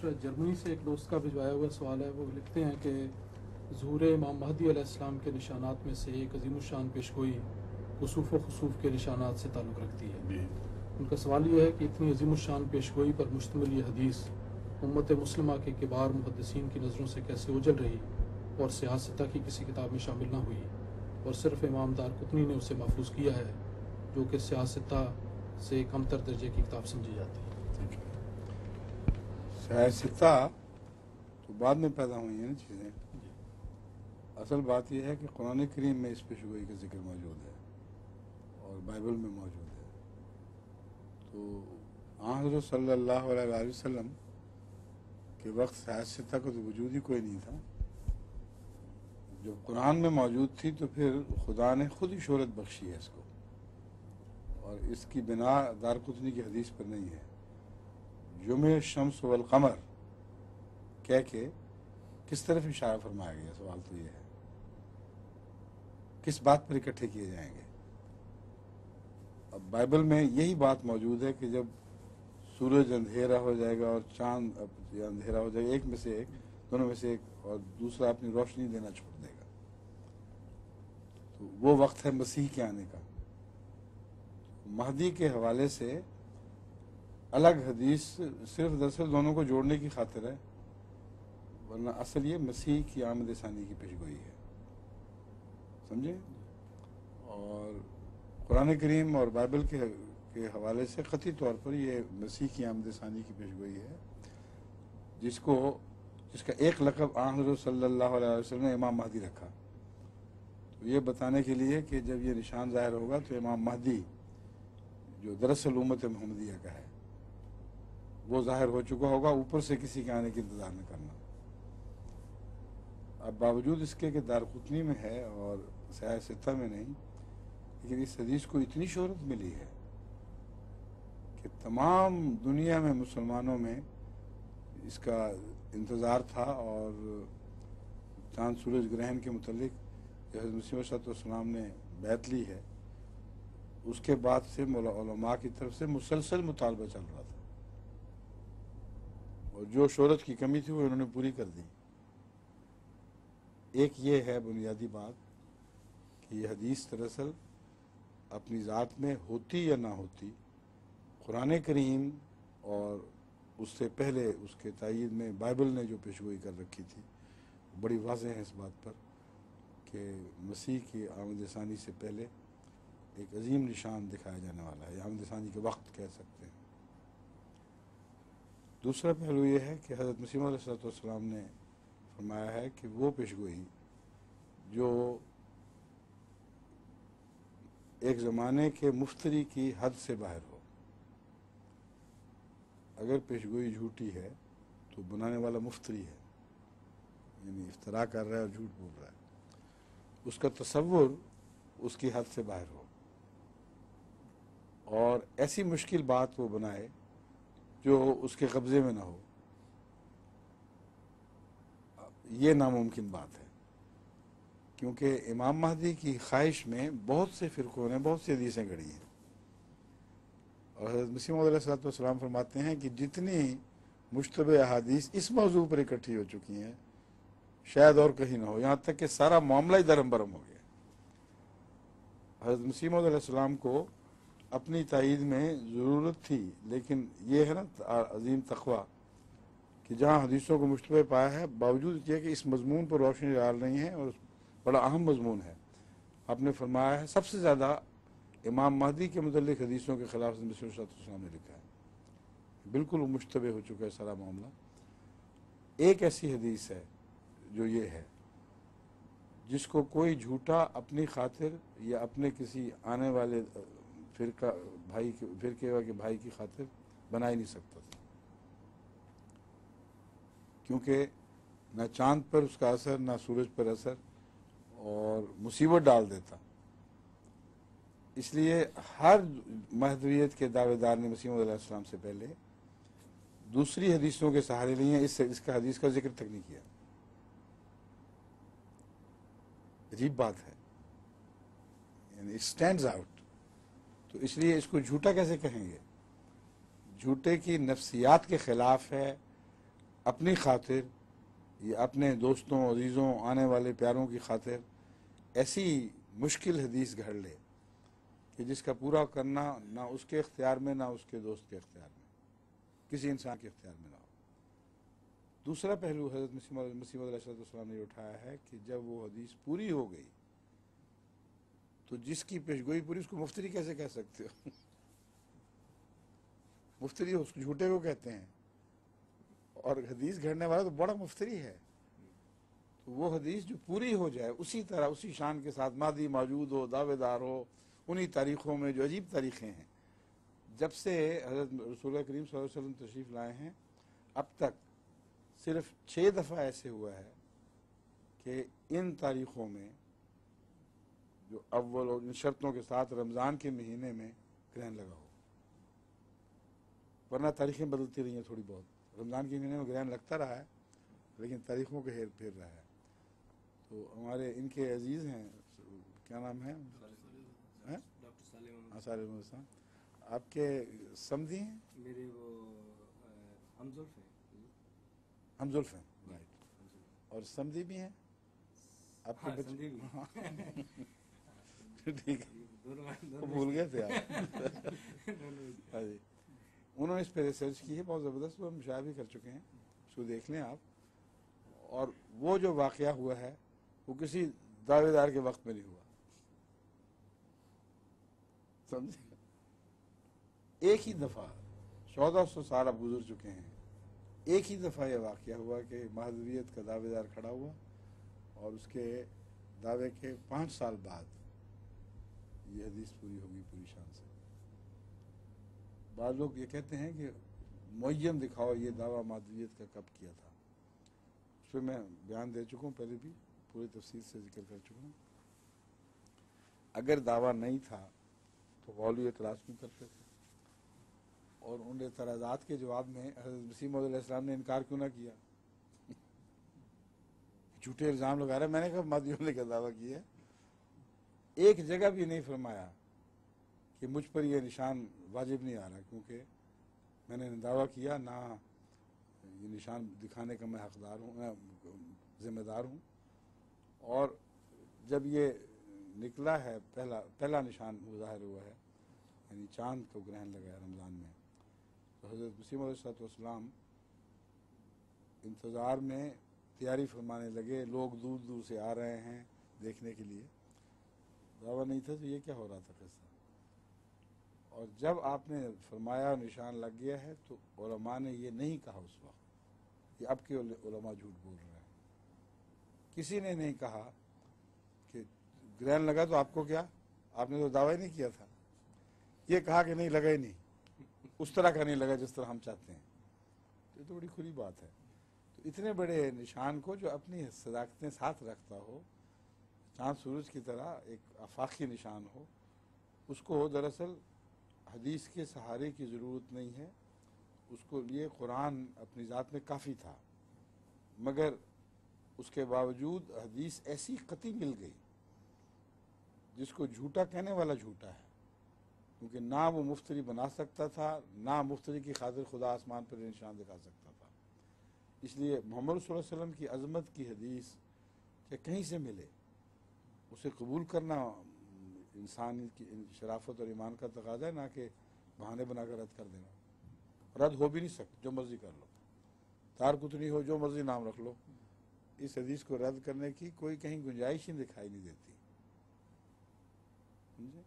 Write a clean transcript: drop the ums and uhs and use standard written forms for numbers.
طرح جرمنی سے ایک دوست کا بھجوایا ہوا سوال ہے. وہ لکھتے ہیں کہ ظہور امام مہدی علیہ السلام کے نشانات میں سے ایک عظیم الشان پیشگوئی کسوف و خسوف کے نشانات سے تعلق رکھتی ہے. ان کا سوال یہ ہے کہ اتنی عظیم الشان پیشگوئی پر مشتمل یہ حدیث امت مسلمہ کے کبار محدثین کی نظروں سے کیسے اوجھل رہی اور سیاستہ کی کسی کتاب میں شامل نہ ہوئی اور صرف امام دارقطنی نے اسے محفوظ کیا ہے جو کہ سیاستہ سے کم تر درجے کی کتاب سمجھی جاتی ہے. سیاستہ تو بعد میں پیدا ہوئی ہیں نا چیزیں. اصل بات یہ ہے کہ قرآن کریم میں اس پیشگوئی کا ذکر موجود ہے اور بائبل میں موجود ہے. تو حضرت صلی اللہ علیہ وسلم کے وقت سیاستہ کا تو وجود ہی کوئی نہیں تھا. جب قرآن میں موجود تھی تو پھر خدا نے خود ہی شہرت بخشی ہے اس کو، اور اس کی بنا دارقطنی کی حدیث پر نہیں ہے. جمع الشمس والقمر کہہ کے کس طرف اشارہ فرمایا گیا؟ سوال تو یہ ہے کس بات پر اکٹھے کیے جائیں گے؟ اب بائبل میں یہی بات موجود ہے کہ جب سورج اندھیرا ہو جائے گا اور چاند اندھیرا ہو جائے گا، ایک میں سے ایک، دونوں میں سے ایک، اور دوسرا اپنی روشنی دینا چھوڑ دے گا، تو وہ وقت ہے مسیح کے آنے کا. مہدی کے حوالے سے الگ حدیث صرف دراصل دونوں کو جوڑنے کی خاطر ہے، ورنہ اصل یہ مسیح کی آمد ثانی کی پیشگوئی ہے. سمجھے؟ اور قرآن کریم اور بائبل کے حوالے سے قطعی طور پر یہ مسیح کی آمد ثانی کی پیشگوئی ہے، جس کا ایک لقب حضرت صلی اللہ علیہ وسلم نے امام مہدی رکھا. تو یہ بتانے کے لیے کہ جب یہ نشان ظاہر ہوگا تو امام مہدی جو دراصل امت محمدیہ کا ہے وہ ظاہر ہو چکا ہوگا، اوپر سے کسی کے آنے کی انتظار نہ کرنا. اب باوجود اس کے کہ دارقطنی میں ہے اور سیاہ ستہ میں نہیں، لیکن اس حدیث کو اتنی شہرت ملی ہے کہ تمام دنیا میں مسلمانوں میں اس کا انتظار تھا. اور چاند سورج گرہن کے متعلق جو حضرت مسیح علیہ السلام نے بیعت لی ہے، اس کے بعد سے علماء کی طرف سے مسلسل مطالبہ چل رہا تھا، اور جو شہرت کی کمی تھی وہ انہوں نے پوری کر دی. ایک یہ ہے بنیادی بات کہ یہ حدیث دراصل اپنی ذات میں ہوتی یا نہ ہوتی، قرآن کریم اور اس سے پہلے اس کے تائید میں بائبل نے جو پیشگوئی کر رکھی تھی بڑی واضح ہے اس بات پر کہ مسیح کی آمد ثانی سے پہلے ایک عظیم نشان دکھایا جانے والا ہے. آمد ثانی کے وقت کہہ سکتے ہیں. دوسرا پہلو یہ ہے کہ حضرت مسیح علیہ السلام نے فرمایا ہے کہ وہ پیشگوئی جو ایک زمانے کے مفتری کی حد سے باہر ہو. اگر پیشگوئی جھوٹی ہے تو بنانے والا مفتری ہے، یعنی افتراء کر رہا ہے اور جھوٹ بول رہا ہے. اس کا تصور اس کی حد سے باہر ہو اور ایسی مشکل بات وہ بنائے جو اس کے قبضے میں نہ ہو، یہ ناممکن بات ہے. کیونکہ امام مہدی کی خواہش میں بہت سے فرقوں نے بہت سی حدیثیں گھڑی ہیں، اور حضرت مسیح موعود علیہ السلام فرماتے ہیں کہ جتنی مشتبہ احادیث اس موضوع پر اکٹھی ہو چکی ہیں شاید اور کہیں نہ ہو، یہاں تک کہ سارا معاملہ ہی درم برم ہو گیا. حضرت مسیح موعود علیہ السلام کو اپنی تائید میں ضرورت تھی، لیکن یہ ہے نا عظیم تقوی کہ جہاں حدیثوں کو مشتبہ پایا ہے، باوجود یہ کہ اس مضمون پر روشنی ڈال رہی ہیں اور بڑا اہم مضمون ہے. آپ نے فرمایا ہے سب سے زیادہ امام مہدی کے متعلق حدیثوں کے خلاف مسیح علیہ السلام نے لکھا ہے. بالکل وہ مشتبہ ہو چکا ہے سارا معاملہ. ایک ایسی حدیث ہے جو یہ ہے جس کو کوئی جھوٹا اپنی خاطر یا اپنے کسی آنے والے فرقے کے بھائی کی خاطر بنا ہی نہیں سکتا تھا، کیونکہ نہ چاند پر اس کا اثر، نہ سورج پر اثر، اور مصیبت ڈال دیتا. اس لیے ہر مہدویت کے دعوے دار نے مسیح علیہ السلام سے پہلے دوسری حدیثوں کے سہارے لیے ہیں، اس کا حدیث کا ذکر تک نہیں کیا. عجیب بات ہے، یعنی اٹ اسٹینڈز آؤٹ. تو اس لیے اس کو جھوٹا کیسے کہیں گے؟ جھوٹے کی نفسیات کے خلاف ہے، اپنی خاطر یا اپنے دوستوں عزیزوں آنے والے پیاروں کی خاطر ایسی مشکل حدیث گھڑ لے کہ جس کا پورا کرنا نہ اس کے اختیار میں نہ اس کے دوست کے اختیار میں، کسی انسان کے اختیار میں نہ ہو۔ دوسرا پہلو حضرت مسیح علیہ السلام نے اٹھایا ہے کہ جب وہ حدیث پوری ہو گئی تو جس کی پیشگوئی پوری اس کو مفتری کیسے کہہ سکتے ہو؟ مفتری اس کو جھوٹے کو کہتے ہیں، اور حدیث گھڑنے والا تو بڑا مفتری ہے۔ تو وہ حدیث جو پوری ہو جائے اسی طرح اسی شان کے ساتھ مادی موجود ہو، دعوے دار ہو، انہی تاریخوں میں جو عجیب تاریخیں ہیں، جب سے حضرت رسول کریم صلی اللہ علیہ وسلم تشریف لائے ہیں اب تک صرف 6 دفعہ ایسے ہوا ہے کہ ان تاریخوں میں جو اول اور ان شرطوں کے ساتھ رمضان کے مہینے میں گرہن لگا ہو، ورنہ تاریخیں بدلتی رہی ہیں تھوڑی بہت۔ رمضان کے مہینے میں گرہن لگتا رہا ہے لیکن تاریخوں کے ہیر پھیر رہا ہے۔ تو ہمارے ان کے عزیز ہیں، کیا نام ہے؟ صالح محمد صاحب، آپ کے سمدھی ہیں؟ میرے وہ ہمزلف ہیں۔ ہمزلف ہیں، رائٹ۔ اور سمدھی بھی ہیں آپ کے بچے؟ سمدھی بھی۔ ٹھیک ہے، وہ بھول گئے تھے آپ۔ ہاں جی، انہوں نے اس پہ ریسرچ کی ہے بہت زبردست، وہ ہم شائع بھی کر چکے ہیں، اس کو دیکھ لیں آپ۔ اور وہ جو واقعہ ہوا ہے وہ کسی دعوے دار کے وقت میں نہیں ہوا، سمجھے؟ ایک ہی دفعہ 1400 سال اب گزر چکے ہیں، ایک ہی دفعہ یہ واقعہ ہوا کہ مہدویت کا دعوے دار کھڑا ہوا اور اس کے دعوے کے 5 سال بعد یہ حدیث پوری ہوگی پوری شان سے۔ بعض لوگ یہ کہتے ہیں کہ معین دکھاؤ یہ دعویٰ مہدویت کا کب کیا تھا، اس پہ میں بیان دے چکا ہوں، پہلے بھی پوری تفصیل سے ذکر کر چکا ہوں۔ اگر دعویٰ نہیں تھا تو غلو اعتراض کیوں کرتے تھے؟ اور ان اعتراضات کے جواب میں حضرت مسیح موعود علیہ السلام نے انکار کیوں نہ کیا؟ جھوٹے الزام لگا رہے ہیں، میں نے کہا مہدیوں نے کیا دعویٰ کیا ہے؟ ایک جگہ بھی نہیں فرمایا کہ مجھ پر یہ نشان واجب نہیں آ رہا کیونکہ میں نے دعویٰ کیا، نہ یہ نشان دکھانے کا میں حقدار ہوں، میں ذمہ دار ہوں۔ اور جب یہ نکلا ہے پہلا نشان وہ ظاہر ہوا ہے، یعنی چاند کو گرہن لگا ہے رمضان میں، تو حضرت مسیح علیہ السلام انتظار میں تیاری فرمانے لگے، لوگ دور دور سے آ رہے ہیں دیکھنے کے لیے، دعویٰ نہیں تھا تو یہ کیا ہو رہا تھا قصہ؟ اور جب آپ نے فرمایا نشان لگ گیا ہے تو علماء نے یہ نہیں کہا اس وقت، یہ اب کے علماء جھوٹ بول رہے ہیں، کسی نے نہیں کہا کہ گرہن لگا تو آپ کو کیا، آپ نے تو دعویٰ ہی نہیں کیا تھا، یہ کہا کہ نہیں لگا ہی نہیں، اس طرح کا نہیں لگا جس طرح ہم چاہتے ہیں۔ یہ تو بڑی کھلی بات ہے۔ تو اتنے بڑے نشان کو جو اپنی صداقتیں ساتھ رکھتا ہو، چاند سورج کی طرح ایک آفاقی نشان ہو، اس کو دراصل حدیث کے سہارے کی ضرورت نہیں ہے، اس کو لیے قرآن اپنی ذات میں کافی تھا، مگر اس کے باوجود حدیث ایسی قطعی مل گئی جس کو جھوٹا کہنے والا جھوٹا ہے، کیونکہ نہ وہ مفتری بنا سکتا تھا، نہ مفتری کی خاطر خدا آسمان پر نشان دکھا سکتا تھا۔ اس لیے محمد صلی اللہ علیہ وسلم کی عظمت کی حدیث کہ کہیں سے ملے، اسے قبول کرنا انسان کی شرافت اور ایمان کا تقاضا ہے، نہ کہ بہانے بنا کر رد کر دینا۔ رد ہو بھی نہیں سکتا، جو مرضی کر لو، تار کتنی ہو، جو مرضی نام رکھ لو، اس حدیث کو رد کرنے کی کوئی کہیں گنجائش ہی دکھائی نہیں دیتی، سمجھے؟